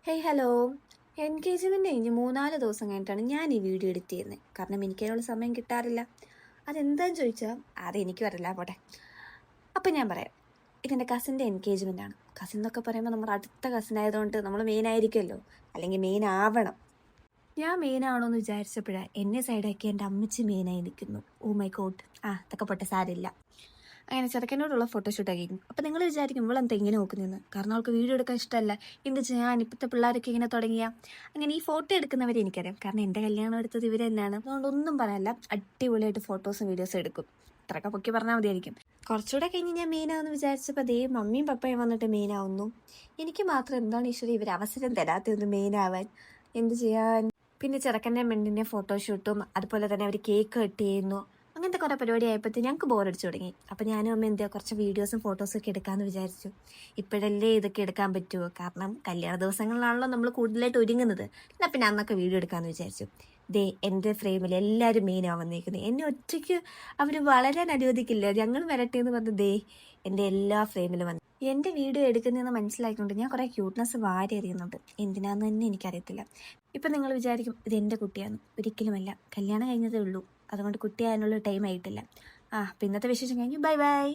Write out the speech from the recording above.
Hey hello. Engagement കഴിഞ്ഞ് 3-4 ദിവസം കഴിഞ്ഞിട്ടാണ് ഞാൻ ഈ വീഡിയോ എഡിറ്റ് ചെയ്യുന്നത്. കാരണം എനിക്ക് അതിനുള്ള സമയം കിട്ടാറില്ല. അതെന്താന്ന് ചോദിച്ചാൽ അതെനിക്കും അറിയില്ല, പോട്ടെ. അപ്പം ഞാൻ പറയാം, ഇതെൻ്റെ കസിൻ്റെ എൻഗേജ്മെൻ്റ് ആണ്. കസിൻ എന്നൊക്കെ പറയുമ്പോൾ നമ്മുടെ അടുത്ത കസിൻ ആയതുകൊണ്ട് നമ്മൾ മെയിൻ ആയിരിക്കുമല്ലോ, അല്ലെങ്കിൽ മെയിൻ ആവണം. ഞാൻ മെയിൻ ആണോ എന്ന് വിചാരിച്ചപ്പോഴാണ് എന്നെ സൈഡാക്കി എൻ്റെ അമ്മച്ചി മെയിനായി നിൽക്കുന്നു. Oh my God. അതൊക്കെ പോട്ടെ, സാരില്ല. അങ്ങനെ ചെറുക്കനോടുള്ള ഫോട്ടോഷൂട്ടൊക്കെ ആയിരുന്നു. അപ്പോൾ നിങ്ങൾ വിചാരിക്കും ഇവളെന്താ ഇങ്ങനെ നോക്കുന്നതെന്ന്. കാരണം അവൾക്ക് വീഡിയോ എടുക്കാൻ ഇഷ്ടമല്ല. എന്ത് ചെയ്യാൻ, ഇപ്പോഴത്തെ പിള്ളേരൊക്കെ ഇങ്ങനെ തുടങ്ങിയ. അങ്ങനെ ഈ ഫോട്ടോ എടുക്കുന്നവരെ എനിക്കറിയാം. കാരണം എൻ്റെ കല്യാണം എടുത്തത് ഇവർ തന്നെയാണ്. അതുകൊണ്ട് ഒന്നും പറയാനല്ല, അടിപൊളിയായിട്ട് ഫോട്ടോസും വീഡിയോസും എടുക്കും. ഇത്രയൊക്കെ പൊക്കി പറഞ്ഞാൽ മതിയായിരിക്കും. കുറച്ചുകൂടെ കഴിഞ്ഞ് ഞാൻ മെയിനാവെന്ന് വിചാരിച്ചപ്പോൾ അതേ മമ്മിയും പപ്പയും വന്നിട്ട് മെയിനാവുന്നു. എനിക്ക് മാത്രം എന്താണ് ഈശ്വരി ഇവർ അവസരം തരാത്തതൊന്ന് മെയിനാവാൻ. എന്ത് ചെയ്യാൻ. പിന്നെ ചെറുക്കൻ്റെ പെണ്ണിൻ്റെ ഫോട്ടോഷൂട്ടും അതുപോലെ തന്നെ അവർ കേക്ക് കട്ട് ചെയ്യുന്നു. അങ്ങനത്തെ കുറേ പരിപാടി ആയപ്പോഴത്തേക്ക് ഞങ്ങൾക്ക് ബോറടിച്ചു തുടങ്ങി. അപ്പോൾ ഞാനും അമ്മ എന്താ കുറച്ച് വീഡിയോസും ഫോട്ടോസും ഒക്കെ എടുക്കാമെന്ന് വിചാരിച്ചു. ഇപ്പോഴല്ലേ ഇതൊക്കെ എടുക്കാൻ പറ്റുമോ, കാരണം കല്യാണ ദിവസങ്ങളിലാണല്ലോ നമ്മൾ കൂടുതലായിട്ട് ഒരുങ്ങുന്നത്. എന്നാൽ പിന്നെ അന്നൊക്കെ വീഡിയോ എടുക്കാമെന്ന് വിചാരിച്ചു. ദേ എൻ്റെ ഫ്രെയിമിൽ എല്ലാവരും മെയിനാണ് വന്നേക്കുന്നത്. എന്നെ ഒറ്റയ്ക്ക് അവർ വളരാൻ അനുവദിക്കില്ല. ഞങ്ങൾ വരട്ടെ എന്ന് പറഞ്ഞ് ദേ എൻ്റെ എല്ലാ ഫ്രെയിമിലും വന്നു. എൻ്റെ വീഡിയോ എടുക്കുന്നതെന്ന് മനസ്സിലാക്കിക്കൊണ്ട് ഞാൻ കുറേ ക്യൂട്ട്നെസ് വാരി എറിയുന്നുണ്ട്. എന്തിനാന്ന് തന്നെ എനിക്കറിയത്തില്ല. ഇപ്പം നിങ്ങൾ വിചാരിക്കും ഇത് എൻ്റെ കുട്ടിയാണ്. ഒരിക്കലുമല്ല, കല്യാണം കഴിഞ്ഞതേ ഉള്ളൂ. അതുകൊണ്ട് കുട്ടിയാകാനുള്ള ടൈം ആയിട്ടില്ല. അപ്പോൾ ഇന്നത്തെ വിശേഷം കഴിഞ്ഞു. Bye bye.